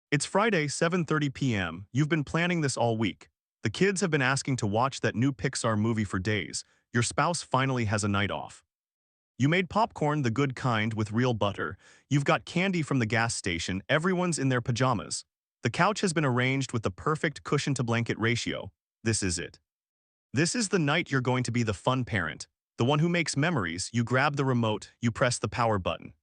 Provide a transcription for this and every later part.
It's Friday, 7:30 p.m. You've been planning this all week. The kids have been asking to watch that new Pixar movie for days. Your spouse finally has a night off. You made popcorn the good kind with real butter. You've got candy from the gas station. Everyone's in their pajamas. The couch has been arranged with the perfect cushion-to-blanket ratio. This is it. This is the night you're going to be the fun parent, the one who makes memories. You grab the remote, you press the power button.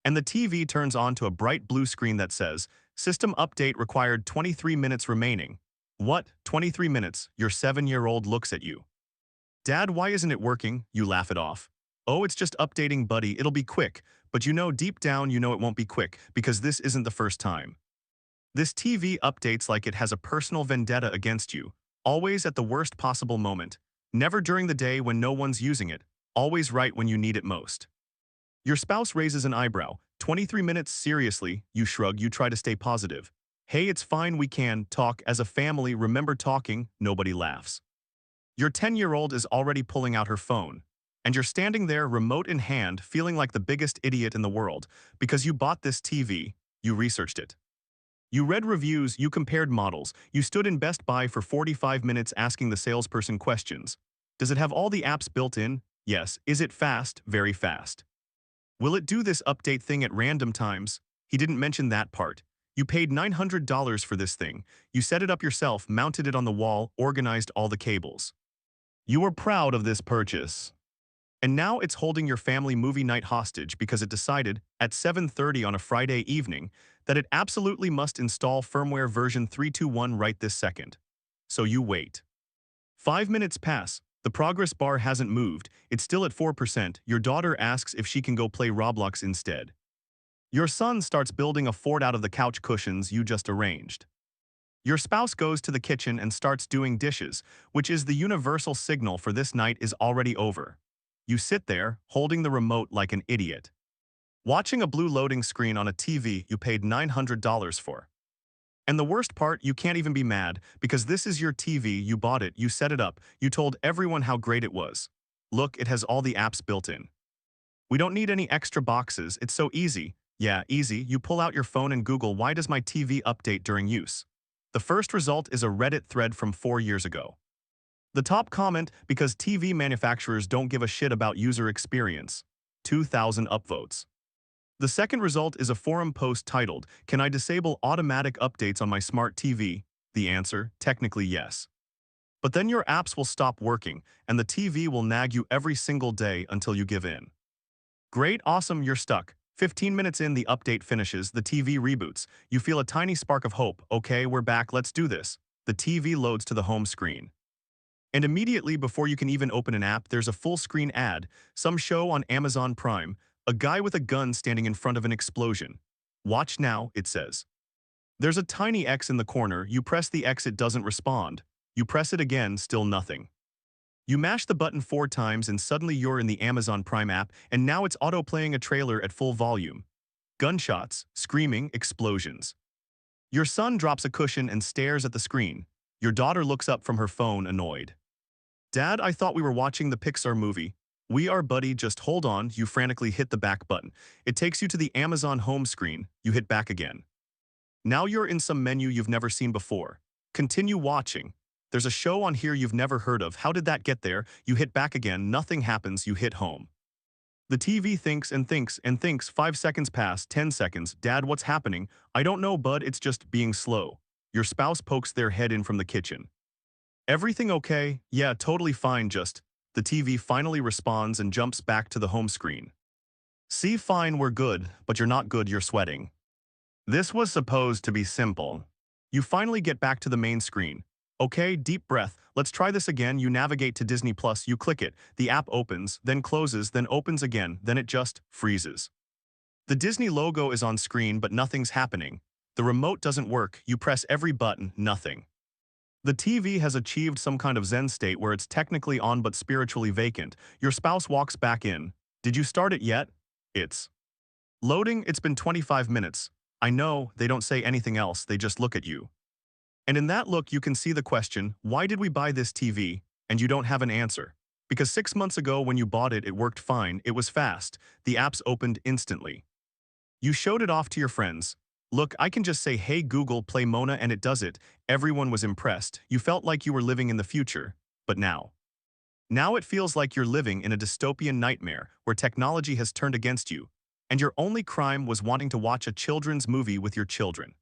And the TV turns on to a bright blue screen that says, System update required 23 minutes remaining. What, 23 minutes? Your 7-year-old looks at you. Dad, why isn't it working? You laugh it off. Oh, it's just updating, buddy. It'll be quick. But you know, deep down, you know it won't be quick, because this isn't the first time. This TV updates like it has a personal vendetta against you, always at the worst possible moment, never during the day when no one's using it, always right when you need it most. Your spouse raises an eyebrow. 23 minutes, seriously, you shrug, you try to stay positive. Hey, it's fine, we can talk as a family, remember talking, nobody laughs. Your 10-year-old is already pulling out her phone, and you're standing there remote in hand feeling like the biggest idiot in the world because you bought this TV, you researched it. You read reviews, you compared models, you stood in Best Buy for 45 minutes asking the salesperson questions. Does it have all the apps built in? Yes. Is it fast? Very fast. Will it do this update thing at random times? He didn't mention that part. You paid $900 for this thing. You set it up yourself, mounted it on the wall, organized all the cables. You were proud of this purchase. And now it's holding your family movie night hostage because it decided, at 7:30 on a Friday evening, that it absolutely must install firmware version 321 right this second. So you wait. 5 minutes pass. The progress bar hasn't moved. It's still at 4%. Your daughter asks if she can go play Roblox instead. Your son starts building a fort out of the couch cushions you just arranged. Your spouse goes to the kitchen and starts doing dishes, which is the universal signal for this night is already over. You sit there, holding the remote like an idiot, watching a blue loading screen on a TV you paid $900 for. And the worst part, you can't even be mad, because this is your TV, you bought it, you set it up, you told everyone how great it was. Look, it has all the apps built in. We don't need any extra boxes, it's so easy. Yeah, easy, you pull out your phone and Google, why does my TV update during use? The first result is a Reddit thread from 4 years ago. The top comment, because TV manufacturers don't give a shit about user experience. 2,000 upvotes. The second result is a forum post titled, Can I disable automatic updates on my smart TV? The answer, technically yes. But then your apps will stop working, and the TV will nag you every single day until you give in. Great, awesome, you're stuck. 15 minutes in, the update finishes, the TV reboots. You feel a tiny spark of hope. Okay, we're back, let's do this. The TV loads to the home screen. And immediately before you can even open an app, there's a full-screen ad, some show on Amazon Prime, a guy with a gun standing in front of an explosion. Watch now, it says. There's a tiny X in the corner, you press the X, it doesn't respond. You press it again, still nothing. You mash the button 4 times and suddenly you're in the Amazon Prime app, and now it's auto-playing a trailer at full volume. Gunshots, screaming, explosions. Your son drops a cushion and stares at the screen. Your daughter looks up from her phone, annoyed. Dad, I thought we were watching the Pixar movie. We are, buddy, just hold on. You frantically hit the back button. It takes you to the Amazon home screen. You hit back again. Now you're in some menu you've never seen before. Continue watching. There's a show on here you've never heard of. How did that get there? You hit back again. Nothing happens. You hit home. The TV thinks and thinks and thinks. 5 seconds pass, 10 seconds. Dad, what's happening? I don't know, bud. It's just being slow. Your spouse pokes their head in from the kitchen. Everything okay? Yeah, totally fine, just. The TV finally responds and jumps back to the home screen. See, fine, we're good, but you're not good, you're sweating. This was supposed to be simple. You finally get back to the main screen. Okay, deep breath, let's try this again. You navigate to Disney Plus, you click it, the app opens, then closes, then opens again, then it just freezes. The Disney logo is on screen, but nothing's happening. The remote doesn't work, you press every button, nothing. The TV has achieved some kind of Zen state where it's technically on but spiritually vacant. Your spouse walks back in. Did you start it yet? It's loading. It's been 25 minutes. I know, they don't say anything else, they just look at you. And in that look you can see the question, why did we buy this TV? And you don't have an answer. Because 6 months ago when you bought it, it worked fine, it was fast, the apps opened instantly. You showed it off to your friends. Look, I can just say, hey Google, play Mona and it does it. Everyone was impressed. You felt like you were living in the future. But now. Now it feels like you're living in a dystopian nightmare where technology has turned against you, and your only crime was wanting to watch a children's movie with your children.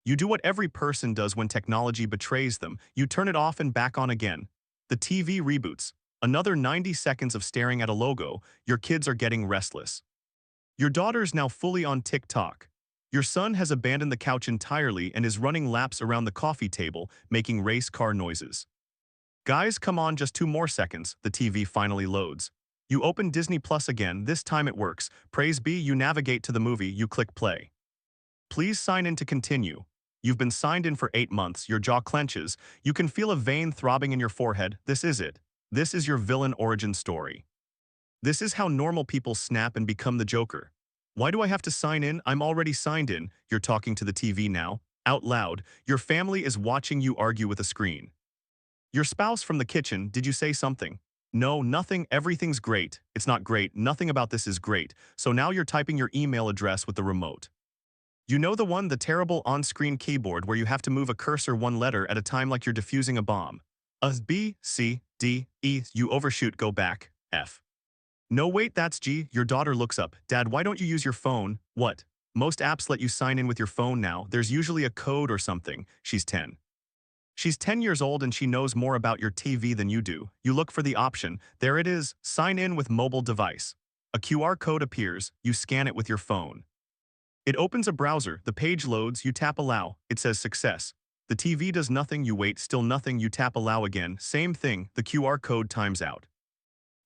You do what every person does when technology betrays them. You turn it off and back on again. The TV reboots. Another 90 seconds of staring at a logo. Your kids are getting restless. Your daughter's now fully on TikTok. Your son has abandoned the couch entirely and is running laps around the coffee table, making race car noises. Guys, come on, just 2 more seconds. The TV finally loads. You open Disney Plus again. This time it works. Praise be, you navigate to the movie. You click play. Please sign in to continue. You've been signed in for 8 months. Your jaw clenches. You can feel a vein throbbing in your forehead. This is it. This is your villain origin story. This is how normal people snap and become the Joker. Why do I have to sign in? I'm already signed in. You're talking to the TV now. Out loud. Your family is watching you argue with a screen. Your spouse from the kitchen, did you say something? No, nothing, everything's great. It's not great, nothing about this is great. So now you're typing your email address with the remote. You know the one, the terrible on-screen keyboard where you have to move a cursor one letter at a time like you're defusing a bomb. A, B, C, D, E, you overshoot, go back, F. No wait, that's G, your daughter looks up. Dad, why don't you use your phone? What? Most apps let you sign in with your phone now, there's usually a code or something. She's 10. She's 10 years old and she knows more about your TV than you do. You look for the option. There it is, sign in with mobile device. A QR code appears, you scan it with your phone. It opens a browser, the page loads, you tap allow, it says success. The TV does nothing, you wait, still nothing, you tap allow again, same thing, the QR code times out.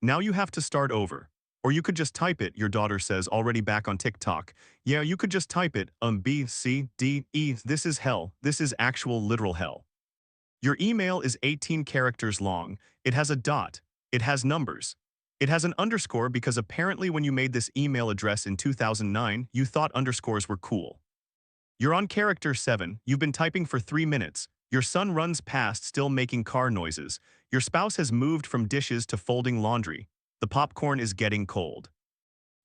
Now you have to start over. Or you could just type it, your daughter says, already back on TikTok. Yeah, you could just type it, B, C, D, E, this is hell, this is actual literal hell. Your email is 18 characters long, it has a dot, it has numbers. It has an underscore because apparently when you made this email address in 2009, you thought underscores were cool. You're on character 7, you've been typing for 3 minutes, your son runs past still making car noises, your spouse has moved from dishes to folding laundry, the popcorn is getting cold.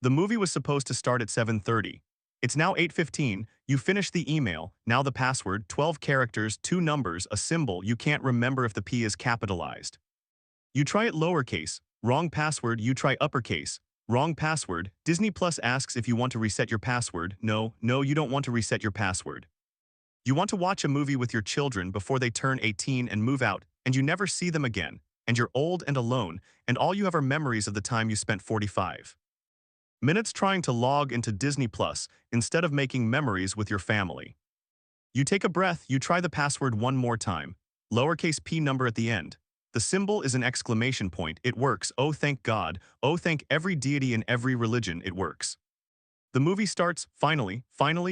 The movie was supposed to start at 7:30. It's now 8:15, you finish the email, now the password, 12 characters, 2 numbers, a symbol, you can't remember if the P is capitalized. You try it lowercase, wrong password, you try uppercase, wrong password, Disney Plus asks if you want to reset your password, no, you don't want to reset your password. You want to watch a movie with your children before they turn 18 and move out, and you never see them again, and you're old and alone, and all you have are memories of the time you spent 45 minutes trying to log into Disney Plus instead of making memories with your family. You take a breath, you try the password one more time, lowercase p number at the end. The symbol is an exclamation point, it works, oh thank God, oh thank every deity in every religion, it works. The movie starts, finally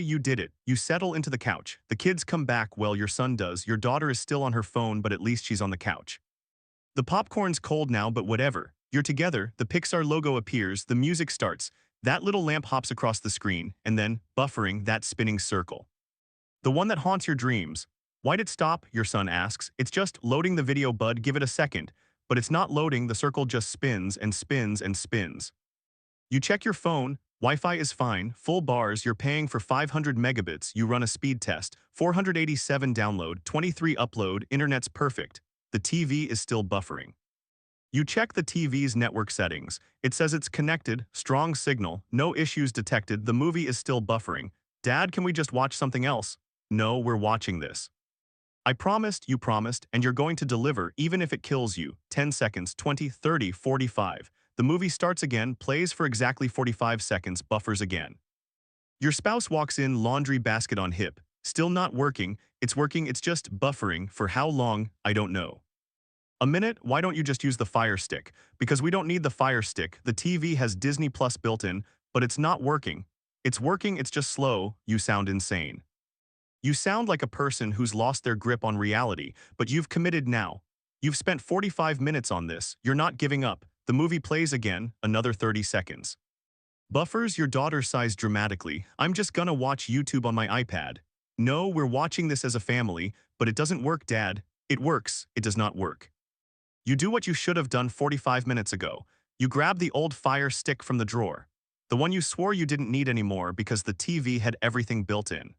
you did it, you settle into the couch, the kids come back, well your son does, your daughter is still on her phone but at least she's on the couch. The popcorn's cold now but whatever, you're together, the Pixar logo appears, the music starts, that little lamp hops across the screen, and then, buffering, that spinning circle. The one that haunts your dreams. Why'd it stop? Your son asks. It's just loading the video, bud, give it a second. But it's not loading, the circle just spins and spins and spins. You check your phone, Wi-Fi is fine, full bars, you're paying for 500 megabits, you run a speed test, 487 download, 23 upload, internet's perfect. The TV is still buffering. You check the TV's network settings. It says it's connected, strong signal, no issues detected, the movie is still buffering. Dad, can we just watch something else? No, we're watching this. I promised, you promised, and you're going to deliver even if it kills you. 10 seconds, 20, 30, 45. The movie starts again, plays for exactly 45 seconds, buffers again. Your spouse walks in, laundry basket on hip. Still not working, it's just buffering. For how long, I don't know. A minute, why don't you just use the Fire Stick? Because we don't need the Fire Stick, the TV has Disney Plus built in, but it's not working. It's working, it's just slow, you sound insane. You sound like a person who's lost their grip on reality, but you've committed now. You've spent 45 minutes on this, you're not giving up. The movie plays again, another 30 seconds. Buffers, your daughter sighs dramatically, I'm just gonna watch YouTube on my iPad. No, we're watching this as a family, but it doesn't work, Dad. It works, it does not work. You do what you should have done 45 minutes ago. You grab the old Fire Stick from the drawer. The one you swore you didn't need anymore because the TV had everything built in.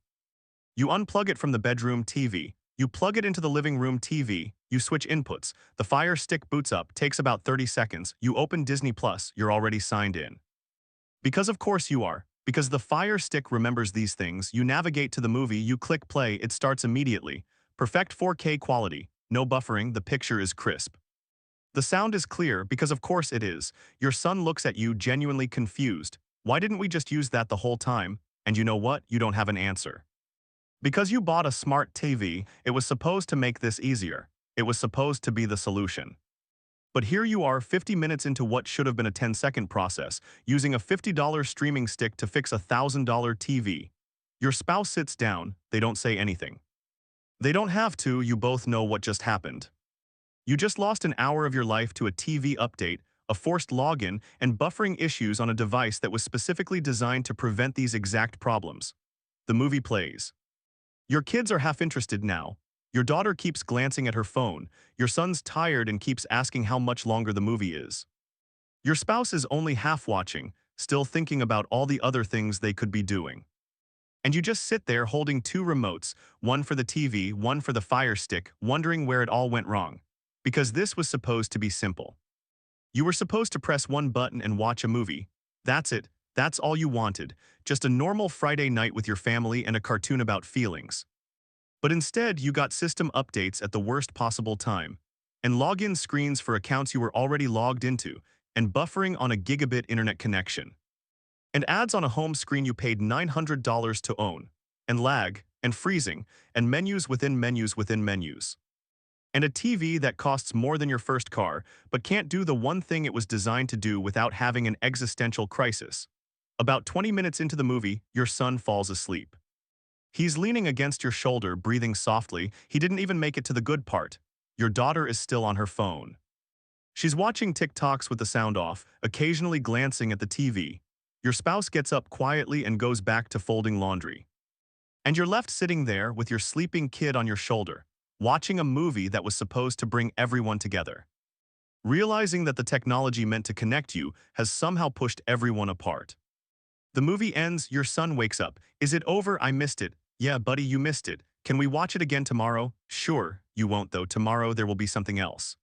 You unplug it from the bedroom TV. You plug it into the living room TV. You switch inputs. The Fire Stick boots up, takes about 30 seconds. You open Disney Plus, you're already signed in. Because of course you are. Because the Fire Stick remembers these things, you navigate to the movie, you click play, it starts immediately. Perfect 4K quality. No buffering, the picture is crisp. The sound is clear, because of course it is. Your son looks at you genuinely confused. Why didn't we just use that the whole time? And you know what? You don't have an answer. Because you bought a smart TV, it was supposed to make this easier. It was supposed to be the solution. But here you are 50 minutes into what should have been a 10-second process, using a $50 streaming stick to fix a $1,000 TV. Your spouse sits down, they don't say anything. They don't have to, you both know what just happened. You just lost an hour of your life to a TV update, a forced login, and buffering issues on a device that was specifically designed to prevent these exact problems. The movie plays. Your kids are half interested now. Your daughter keeps glancing at her phone. Your son's tired and keeps asking how much longer the movie is. Your spouse is only half watching, still thinking about all the other things they could be doing. And you just sit there holding two remotes, one for the TV, one for the Fire Stick, wondering where it all went wrong. Because this was supposed to be simple. You were supposed to press one button and watch a movie. That's it. That's all you wanted. Just a normal Friday night with your family and a cartoon about feelings. But instead, you got system updates at the worst possible time, and login screens for accounts you were already logged into, and buffering on a gigabit internet connection. And ads on a home screen you paid $900 to own, and lag, and freezing, and menus within menus within menus. And a TV that costs more than your first car, but can't do the one thing it was designed to do without having an existential crisis. About 20 minutes into the movie, your son falls asleep. He's leaning against your shoulder, breathing softly. He didn't even make it to the good part. Your daughter is still on her phone. She's watching TikToks with the sound off, occasionally glancing at the TV. Your spouse gets up quietly and goes back to folding laundry. And you're left sitting there with your sleeping kid on your shoulder, watching a movie that was supposed to bring everyone together. Realizing that the technology meant to connect you has somehow pushed everyone apart. The movie ends, your son wakes up. Is it over? I missed it. Yeah, buddy, you missed it. Can we watch it again tomorrow? Sure, you won't though. Tomorrow there will be something else.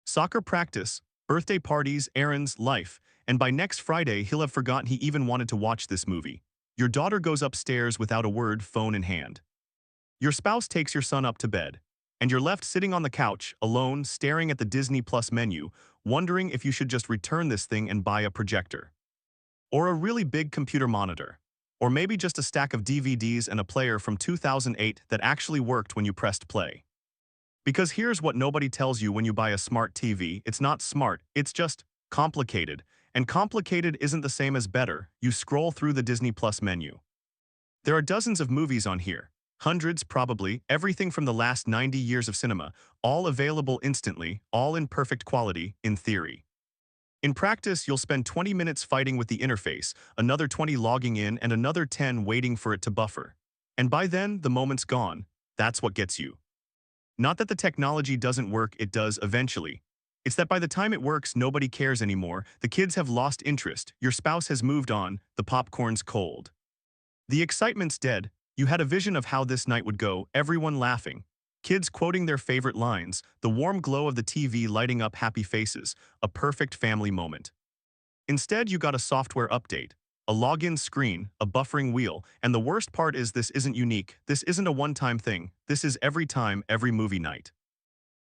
Soccer practice, birthday parties, errands, life. And by next Friday, he'll have forgotten he even wanted to watch this movie. Your daughter goes upstairs without a word, phone in hand. Your spouse takes your son up to bed. And you're left sitting on the couch, alone, staring at the Disney Plus menu, wondering if you should just return this thing and buy a projector. Or a really big computer monitor. Or maybe just a stack of DVDs and a player from 2008 that actually worked when you pressed play. Because here's what nobody tells you when you buy a smart TV, it's not smart, it's just complicated. And complicated isn't the same as better. You scroll through the Disney Plus menu. There are dozens of movies on here. Hundreds probably, everything from the last 90 years of cinema, all available instantly, all in perfect quality, in theory. In practice, you'll spend 20 minutes fighting with the interface, another 20 logging in, and another 10 waiting for it to buffer. And by then, the moment's gone. That's what gets you. Not that the technology doesn't work, it does eventually. It's that by the time it works, nobody cares anymore, the kids have lost interest, your spouse has moved on, the popcorn's cold. The excitement's dead. You had a vision of how this night would go, everyone laughing. Kids quoting their favorite lines, the warm glow of the TV lighting up happy faces, a perfect family moment. Instead, you got a software update, a login screen, a buffering wheel, and the worst part is this isn't unique, this isn't a one-time thing, this is every time, every movie night.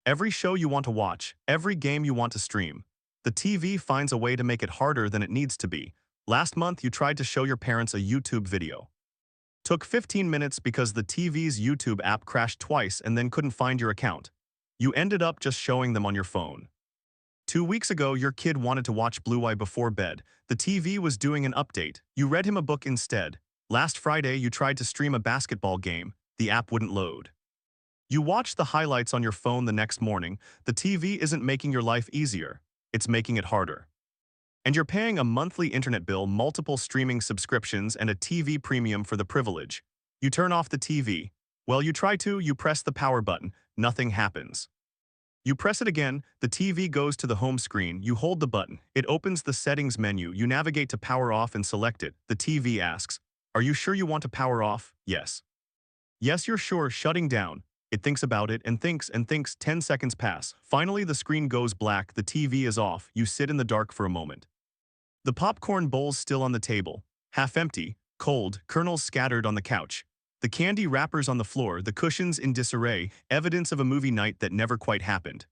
Every show you want to watch, every game you want to stream. The TV finds a way to make it harder than it needs to be. Last month, you tried to show your parents a YouTube video. Took 15 minutes because the TV's YouTube app crashed twice and then couldn't find your account. You ended up just showing them on your phone. 2 weeks ago, your kid wanted to watch Blue Eye before bed. The TV was doing an update. You read him a book instead. Last Friday, you tried to stream a basketball game. The app wouldn't load. You watched the highlights on your phone the next morning. The TV isn't making your life easier. It's making it harder. And you're paying a monthly internet bill, multiple streaming subscriptions, and a TV premium for the privilege. You turn off the TV. Well, you try to, you press the power button, nothing happens. You press it again, the TV goes to the home screen, you hold the button, it opens the settings menu, you navigate to power off and select it. The TV asks, "Are you sure you want to power off?" Yes. Yes, you're sure, shutting down. It thinks about it and thinks 10 seconds pass. Finally, the screen goes black, the TV is off, you sit in the dark for a moment. The popcorn bowl's still on the table, half empty, cold, kernels scattered on the couch. The candy wrappers on the floor, the cushions in disarray, evidence of a movie night that never quite happened.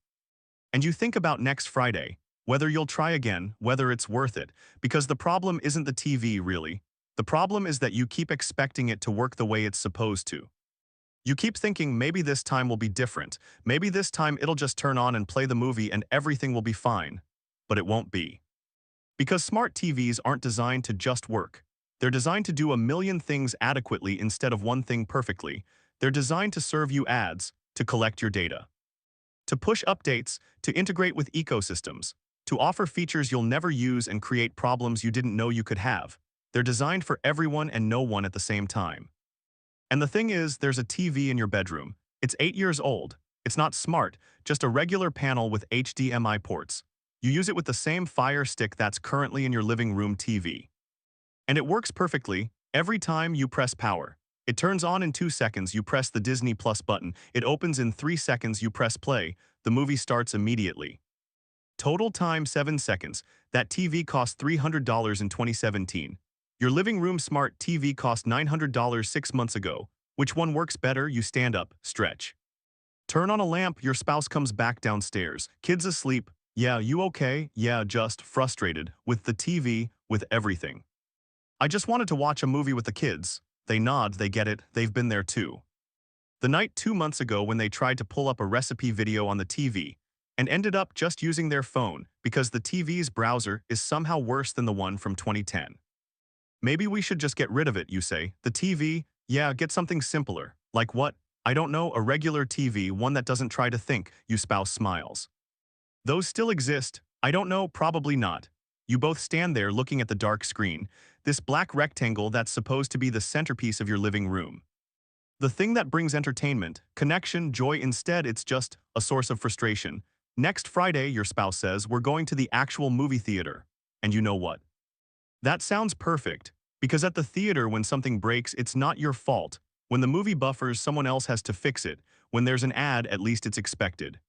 And you think about next Friday, whether you'll try again, whether it's worth it, because the problem isn't the TV, really. The problem is that you keep expecting it to work the way it's supposed to. You keep thinking maybe this time will be different, maybe this time it'll just turn on and play the movie and everything will be fine. But it won't be. Because smart TVs aren't designed to just work. They're designed to do a million things adequately instead of one thing perfectly. They're designed to serve you ads, to collect your data, to push updates, to integrate with ecosystems, to offer features you'll never use and create problems you didn't know you could have. They're designed for everyone and no one at the same time. And the thing is, there's a TV in your bedroom. It's 8 years old. It's not smart, just a regular panel with HDMI ports. You use it with the same Fire Stick that's currently in your living room TV. And it works perfectly every time you press power. It turns on in 2 seconds, you press the Disney Plus button. It opens in 3 seconds, you press play. The movie starts immediately. Total time 7 seconds. That TV cost $300 in 2017. Your living room smart TV cost $900 6 months ago. Which one works better? You stand up, stretch. Turn on a lamp, your spouse comes back downstairs. Kids asleep. Yeah, you okay? Yeah, just frustrated. With the TV, with everything. I just wanted to watch a movie with the kids. They nod, they get it, they've been there too. The night 2 months ago when they tried to pull up a recipe video on the TV and ended up just using their phone because the TV's browser is somehow worse than the one from 2010. Maybe we should just get rid of it, you say. The TV? Yeah, get something simpler. Like what? I don't know, a regular TV, one that doesn't try to think, your spouse smiles. Those still exist. I don't know, probably not. You both stand there looking at the dark screen, this black rectangle that's supposed to be the centerpiece of your living room. The thing that brings entertainment, connection, joy, instead it's just a source of frustration. Next Friday, your spouse says, we're going to the actual movie theater. And you know what? That sounds perfect, because at the theater when something breaks, it's not your fault. When the movie buffers, someone else has to fix it. When there's an ad, at least it's expected.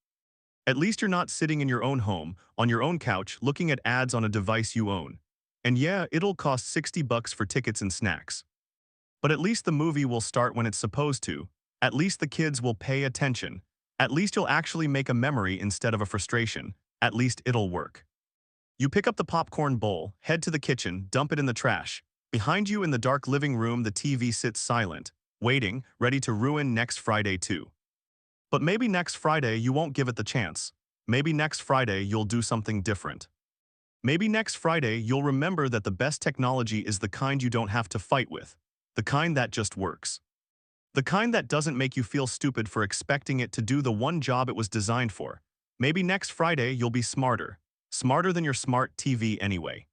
At least you're not sitting in your own home, on your own couch, looking at ads on a device you own. And yeah, it'll cost $60 for tickets and snacks. But at least the movie will start when it's supposed to. At least the kids will pay attention. At least you'll actually make a memory instead of a frustration. At least it'll work. You pick up the popcorn bowl, head to the kitchen, dump it in the trash. Behind you in the dark living room, the TV sits silent, waiting, ready to ruin next Friday too. But maybe next Friday you won't give it the chance. Maybe next Friday you'll do something different. Maybe next Friday you'll remember that the best technology is the kind you don't have to fight with. The kind that just works. The kind that doesn't make you feel stupid for expecting it to do the one job it was designed for. Maybe next Friday you'll be smarter. Smarter than your smart TV anyway.